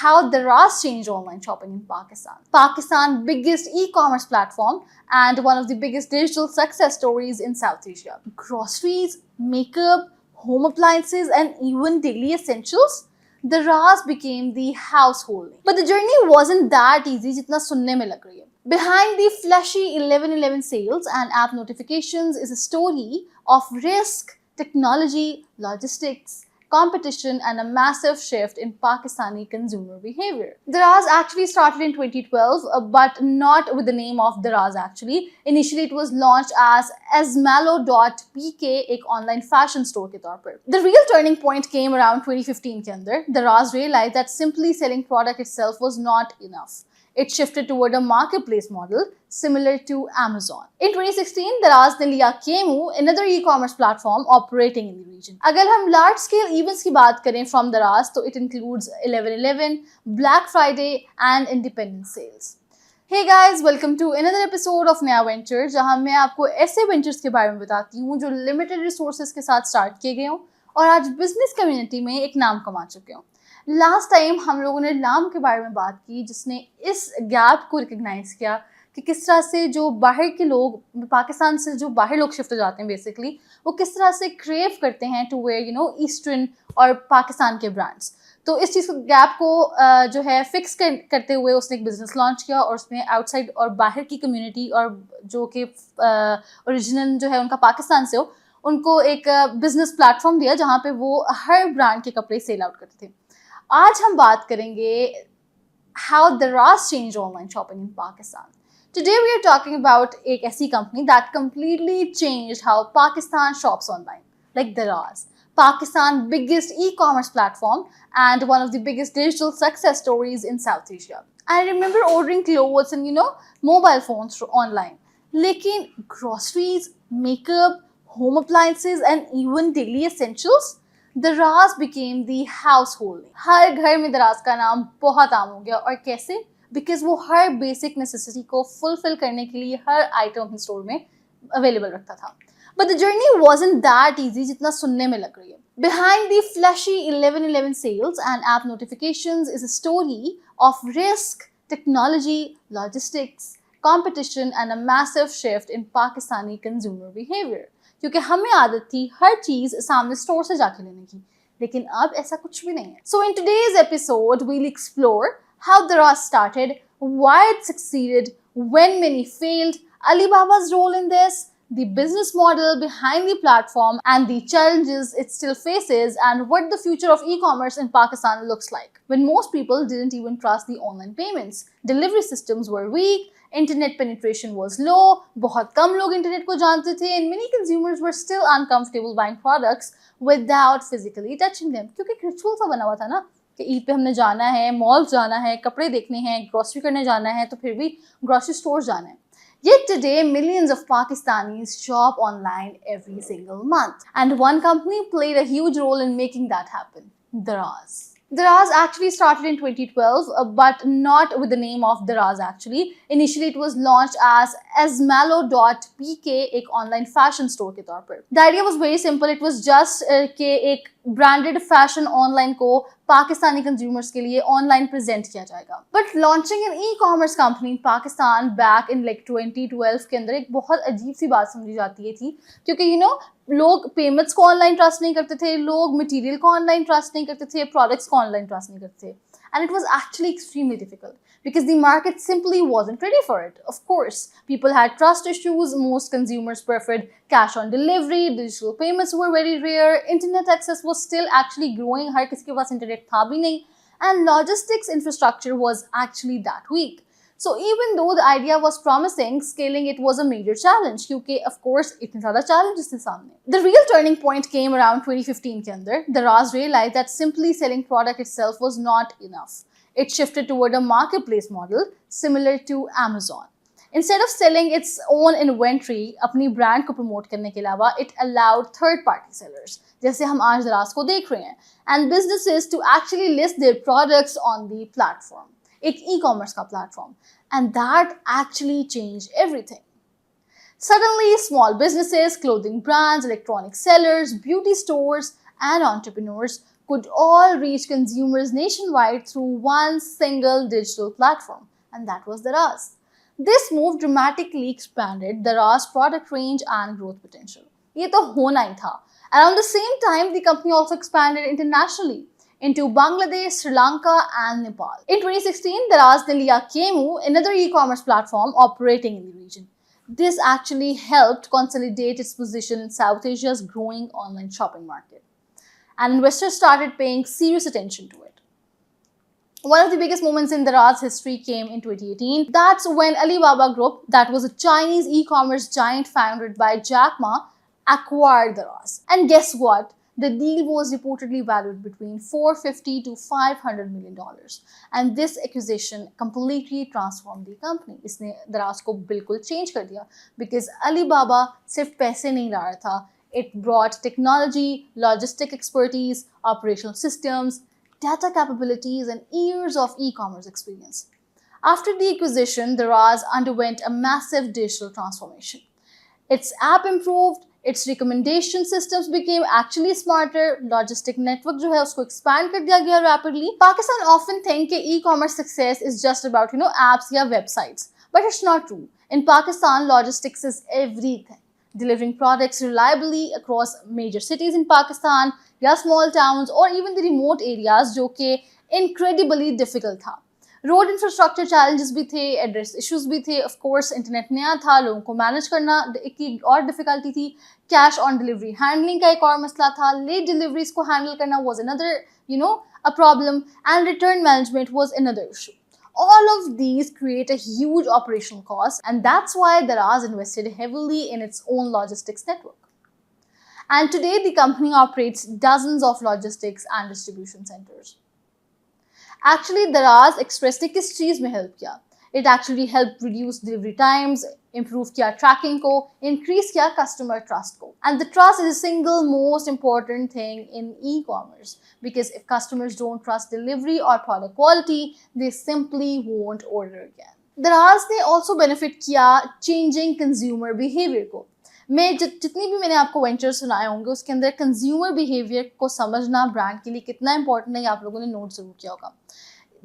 how Daraz changed online shopping in Pakistan. Pakistan's biggest e-commerce platform and one of the biggest digital success stories in South Asia. Groceries, makeup, home appliances, and even daily essentials. Daraz became the household name. But the journey wasn't that easy jitna sunne mein lag rahi hai. Behind the flashy 1111 sales and app notifications is a story of risk, technology, logistics, competition, and a massive shift in Pakistani consumer behavior. Daraz actually started in 2012, but not with the name of Daraz actually. Initially, it was launched as Asmalo.pk, एक online fashion store के तौर पर. The real turning point came around 2015 के अंदर. Daraz realized that simply selling product itself was not enough. It shifted toward a marketplace model similar to Amazon. In 2016, Daraz ने लिया Kemu, another e-commerce platform operating in the region. अगर हम large scale events की बात करें from Daraz, तो it includes 11/11, Black Friday and Independence Sales. Hey guys, welcome to another episode of नया venture, जहां मैं आपको ऐसे वेंचर्स के बारे में बताती हूँ जो लिमिटेड रिसोर्सेज के साथ स्टार्ट किए गए हों और आज बिजनेस कम्युनिटी में एक नाम कमा चुके हों. लास्ट टाइम हम लोगों ने नाम के बारे में बात की जिसने इस गैप को रिकग्नाइज किया कि किस तरह से जो बाहर के लोग, पाकिस्तान से जो बाहर लोग शिफ्ट हो जाते हैं बेसिकली, वो किस तरह से क्रेव करते हैं टू वेयर ईस्टर्न और पाकिस्तान के ब्रांड्स. तो इस चीज़ को गैप को जो है फिक्स करते हुए उसने एक बिज़नेस लॉन्च किया और उसने आउटसाइड और बाहर की कम्युनिटी और जो कि ओरिजिनल जो है उनका पाकिस्तान से हो, उनको एक बिज़नेस प्लेटफॉर्म दिया जहाँ पे वो हर ब्रांड के कपड़े सेल आउट करते थे. आज हम बात करेंगे how Daraz changed online shopping in Pakistan. Today we are talking about एक ऐसी company that completely changed how Pakistan shops online, like Daraz, Pakistan's biggest e-commerce platform and one of the biggest digital success stories in South Asia. I remember ordering clothes and mobile phones online. लेकिन groceries, makeup, home appliances and even daily essentials, दराज became the household name. हर घर में दराज का नाम बहुत आम हो गया. और कैसे? बिकॉज वो हर बेसिक नेसेसिटी को फुलफिल करने के लिए हर आइटम स्टोर में अवेलेबल रखता था. But the journey wasn't that easy जितना सुनने में लग रही है. Behind the flashy 11/11 sales and app notifications is a story of risk, technology, logistics, competition, and a massive shift in Pakistani consumer behavior. क्योंकि हमें आदत थी हर चीज सामने स्टोर से जाके लेने की, लेकिन अब ऐसा कुछ भी नहीं है. So in today's episode we'll explore how Daraz started, why it succeeded, when many failed, Alibaba's role in this, the business model behind the platform and the challenges it still faces, and what the future of e-commerce in Pakistan looks like when most people didn't even trust the online payments. Delivery systems were weak, internet penetration was low, बहुत कम लोग internet को जानते थे, and many consumers were still uncomfortable buying products without physically touching them. क्योंकि ritual सा बना हुआ था ना कि ईद पे हमने जाना है, मॉल जाना है, कपड़े देखने हैं, ग्रोसरी करने जाना है, तो फिर भी ग्रोसरी स्टोर जाना है. Yet today, millions of Pakistanis shop online every single month. And one company played a huge role in making that happen, Daraz. Daraz actually started in 2012, but not with the name of Daraz actually. Initially, it was launched as Asmalo.pk, एक online fashion store के तौर पर. The idea was very simple. It was just कि एक branded fashion online को Pakistani consumers के लिए online present किया जाएगा. But launching an e-commerce company in Pakistan back in 2012 के अंदर एक बहुत अजीब सी बात समझी जाती है थी, क्योंकि लोग पेमेंट्स को ऑनलाइन ट्रस्ट नहीं करते थे, लोग मटेरियल को ऑनलाइन ट्रस्ट नहीं करते थे, प्रोडक्ट्स को ऑनलाइन ट्रस्ट नहीं करते थे. And it was actually extremely difficult because the market simply wasn't ready for it. Of course, people had trust issues, most consumers preferred cash on delivery, digital payments were very rare, internet access was still actually growing, हर किसी के पास internet था भी नहीं, and logistics infrastructure was actually that weak. So even though the idea was promising, scaling it was a major challenge क्योंकि of course इतने ज़्यादा challenges थे सामने. The real turning point came around 2015 के अंदर. Daraz realized that simply selling product itself was not enough. It shifted toward a marketplace model similar to Amazon. Instead of selling its own inventory, अपनी brand को promote करने के अलावा, it allowed third-party sellers, जैसे हम आज Daraz को देख रहे हैं, and businesses to actually list their products on the platform. एक e-commerce का platform, and that actually changed everything. Suddenly, small businesses, clothing brands, electronic sellers, beauty stores, and entrepreneurs could all reach consumers nationwide through one single digital platform, and that was Daraz. This move dramatically expanded Daraz's product range and growth potential. ये तो होना ही था. Around the same time, the company also expanded internationally into Bangladesh, Sri Lanka, and Nepal. In 2016, Daraz ne liya Kemu, another e-commerce platform operating in the region. This actually helped consolidate its position in South Asia's growing online shopping market. And investors started paying serious attention to it. One of the biggest moments in Daraz's history came in 2018. That's when Alibaba Group, that was a Chinese e-commerce giant founded by Jack Ma, acquired Daraz. And guess what? The deal was reportedly valued between $450 to $500 million. And this acquisition completely transformed the company. इसने Daraz को बिल्कुल change कर दिया because Alibaba सिर्फ पैसे नहीं ला रहा था. It brought technology, logistic expertise, operational systems, data capabilities, and years of e-commerce experience. After the acquisition, Daraz underwent a massive digital transformation. Its app improved, its recommendation systems became actually smarter, logistic network जो है उसको expand कर दिया गया rapidly. Pakistan often think that e-commerce success is just about apps या websites, but it's not true. In Pakistan, logistics is everything. Delivering products reliably across major cities in Pakistan, या small towns or even the remote areas जो कि incredibly difficult था. Road infrastructure challenges भी थे, address issues भी थे, of course internet नया था, लोगों को मैनेज करना एक और डिफिकल्टी थी, कैश ऑन डिलीवरी हैंडलिंग का एक और मसला था, लेट डिलीवरीज को हैंडल करना was another a problem, and return management was another issue. All of these create a huge operational cost, and that's why Daraz invested heavily in its own logistics network. And today the company operates dozens of logistics and distribution centers. Actually, Daraz Express ने किस चीज में help किया? It actually helped reduce delivery times, improve किया tracking को, increase किया customer trust को. And the trust is the single most important thing in e-commerce because if customers don't trust delivery or product quality, they simply won't order again. Daraz ने also benefit किया changing consumer behavior को. मैं जितनी भी मैंने आपको ventures सुनाए होंगे उसके अंदर कंज्यूमर बिहेवियर को समझना ब्रांड के लिए कितना इंपॉर्टेंट है, आप लोगों ने नोट जरूर किया होगा.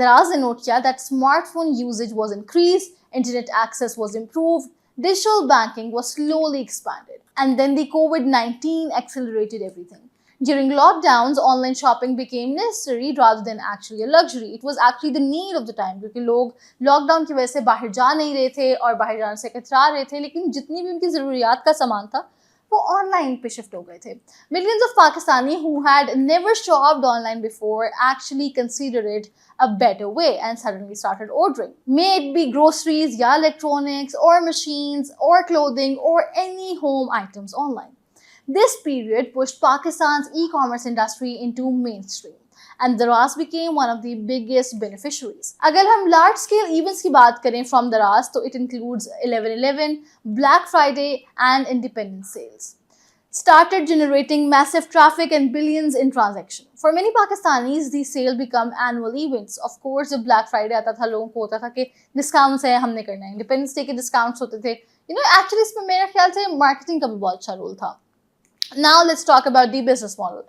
Daraz ने नोट किया that smartphone usage was increase, internet access was improved, digital banking was slowly expanded, and then the COVID-19 accelerated everything. During lockdowns, online shopping became necessary rather than actually a luxury. It was actually the need of the time क्योंकि लोग lockdown की वजह से बाहर जा नहीं रहे थे और बाहर जाने से कतरा रहे थे, लेकिन जितनी भी उनकी ज़रूरियात का सामान था वो ऑनलाइन पे शिफ्ट हो गए थे. Millions of Pakistani who had never shopped online before actually considered it a better way and suddenly started ordering. May it be groceries, या electronics, or machines, or clothing, or any home items online. This period pushed Pakistan's e-commerce industry into mainstream, and Daraz became one of the biggest beneficiaries. अगर हम large scale events की बात करें from Daraz, तो it includes 11/11, Black Friday, and Independence sales. Started generating massive traffic and billions in transactions. For many Pakistanis, these sales become annual events. Of course, जब Black Friday आता था, लोगों को होता था कि discounts है, हमने करना है. Independence Day के discounts होते थे. Actually इसमें मेरे ख्याल से marketing का भी बहुत अच्छा रोल था. Now let's talk about the business model.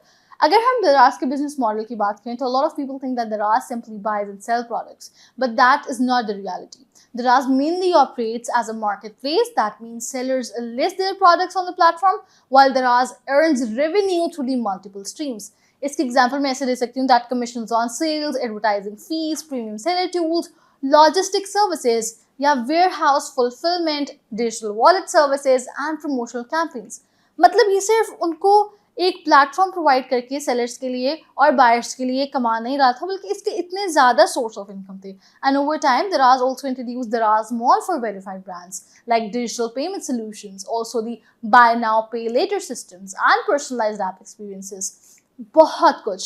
अगर हम Daraz के business model की बात करें तो a lot of people think that Daraz simply buys and sells products, but that is not the reality. Daraz mainly operates as a marketplace. That means sellers list their products on the platform while Daraz earns revenue through the multiple streams. इसके example मैं ऐसे दे सकती हूँ that commissions on sales, advertising fees, premium seller tools, logistic services, या warehouse fulfillment, digital wallet services, and promotional campaigns. मतलब ये सिर्फ उनको एक प्लेटफॉर्म प्रोवाइड करके सेलर्स के लिए और बायर्स के लिए कमा नहीं रहा था, बल्कि इसके इतने ज़्यादा सोर्स ऑफ इनकम थे. And over time Daraz also introduced Daraz Mall for verified brands like digital payment solutions, also the buy now pay later systems and personalized app experiences. बहुत कुछ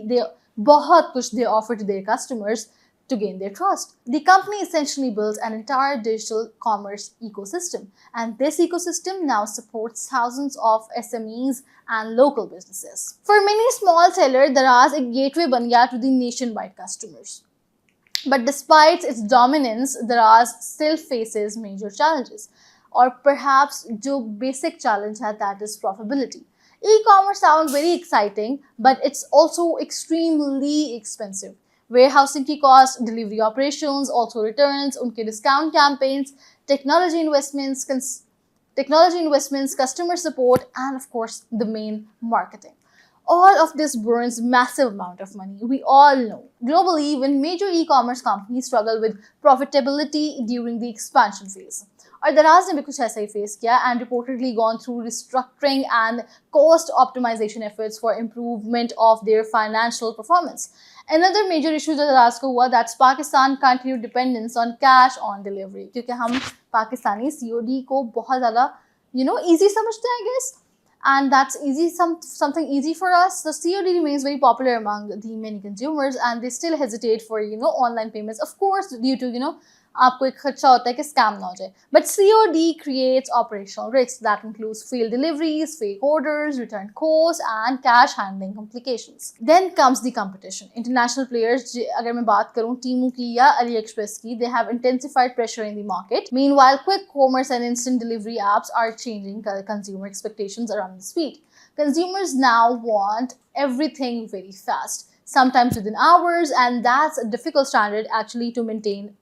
they offer to their customers to gain their trust. The company essentially built an entire digital commerce ecosystem, and this ecosystem now supports thousands of SMEs and local businesses. For many small sellers, Daraz a gateway ban gaya to the nationwide customers. But despite its dominance, Daraz still faces major challenges, or perhaps जो basic challenge है, that is profitability. E-commerce sounds very exciting, but it's also extremely expensive. Warehousing की cost, delivery operations, also returns, उनके discount campaigns, technology investments, customer support, and of course, the main marketing. All of this burns massive amount of money. We all know. Globally, even major e-commerce companies struggle with profitability during the expansion phase. और दराज ने भी कुछ ऐसा ही face किया and reportedly gone through restructuring and cost optimization efforts for improvement of their financial performance. Another major issue जो दराज को हुआ that's Pakistan continued dependence on cash on delivery क्योंकि हम पाकिस्तानी COD को बहुत ज़्यादा easy समझते हैं I guess. And that's something easy for us. The COD remains very popular among the many consumers, and they still hesitate for online payments. Of course, due to आपको एक खर्चा होता है कि scam ना हो जाए. But COD creates operational risks that includes failed deliveries, fake orders, return costs, and cash handling complications. Then comes the competition. International players, अगर मैं बात करूँ Temu की या AliExpress की, they have intensified pressure in the market. Meanwhile, quick commerce and instant delivery apps are changing consumer expectations around the speed. Consumers now want everything very fast, sometimes within hours, and that's a difficult standard actually to maintain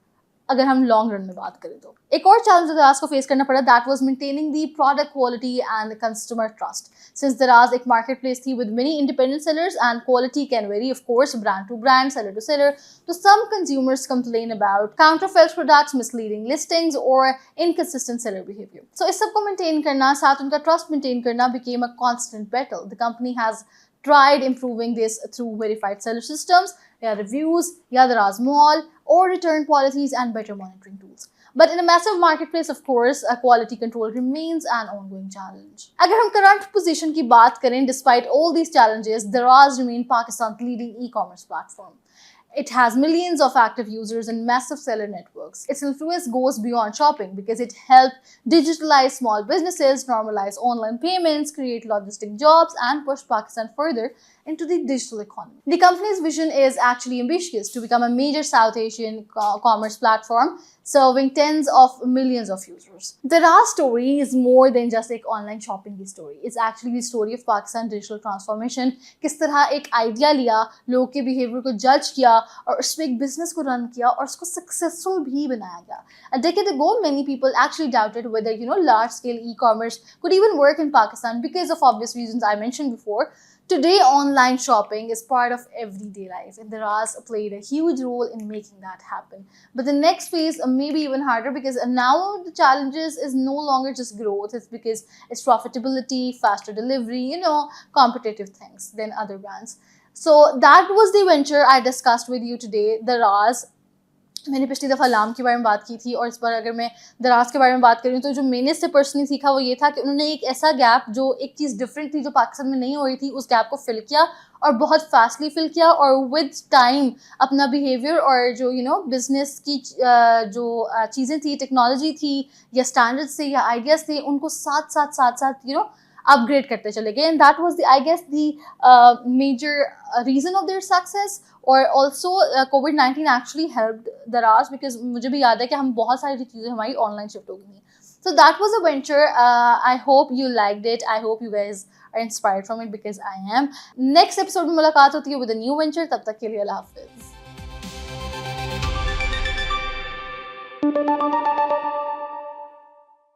अगर हम long run में बात करें तो एक और challenge दराज को फेस करना पड़ा that was maintaining the product quality and customer trust since Daraz एक मार्केट प्लेस थी with many independent sellers and quality can vary of course brand to brand seller to seller तो some consumers complain about counterfeit products misleading listings और inconsistent seller behaviour so इस सबको maintain करना साथ उनका trust maintain करना became a constant battle the company has tried improving this through verified seller systems, reviews, Daraz Mall, or return policies and better monitoring tools. But in a massive marketplace, of course, quality control remains an ongoing challenge. अगर हम current position की बात करें, despite all these challenges, Daraz remains Pakistan's leading e-commerce platform. It has millions of active users and massive seller networks. Its influence goes beyond shopping because it helped digitalize small businesses, normalize online payments, create logistic jobs, and push Pakistan further into the digital economy. The company's vision is actually ambitious to become a major South Asian commerce platform, serving tens of millions of users. The Daraz story is more than just like online shopping story. It's actually the story of Pakistan digital transformation. किस तरह एक idea लिया, लोगों के behavior को judge किया और उसमें एक business को run किया और उसको successful भी बनाया गया. A decade ago, many people actually doubted whether large scale e-commerce could even work in Pakistan because of obvious reasons I mentioned before. Today, online shopping is part of everyday life, and Daraz played a huge role in making that happen. But the next phase may be even harder because now the challenges is no longer just growth, it's because it's profitability, faster delivery, competitive things than other brands. So that was the venture I discussed with you today, Daraz. मैंने पिछली दफ़ा लाम के बारे में बात की थी और इस बार अगर मैं दराज के बारे में बात करूँ तो जो मैंने इससे पर्सनली सीखा वो ये था कि उन्होंने एक ऐसा गैप जो एक चीज़ डिफरेंट थी जो पाकिस्तान में नहीं हो रही थी उस गैप को फिल किया और बहुत फास्टली फिल किया और विद टाइम अपना बिहेवियर और जो बिजनेस की जो चीज़ें थी टेक्नोलॉजी थी या स्टैंडर्ड्स थे या आइडियाज़ थे उनको साथ upgrade करते चले गए and that was the I guess the major reason of their success or also COVID-19 actually helped Daraz because मुझे भी याद है कि हम बहुत सारी चीज़ें हमारी online shift हो गई थी. So that was a venture. I hope you liked it. I hope you guys are inspired from it because I am. Next episode में मुलाकात होती है with a new venture. तब तक के लिए अल्लाह हाफिज़.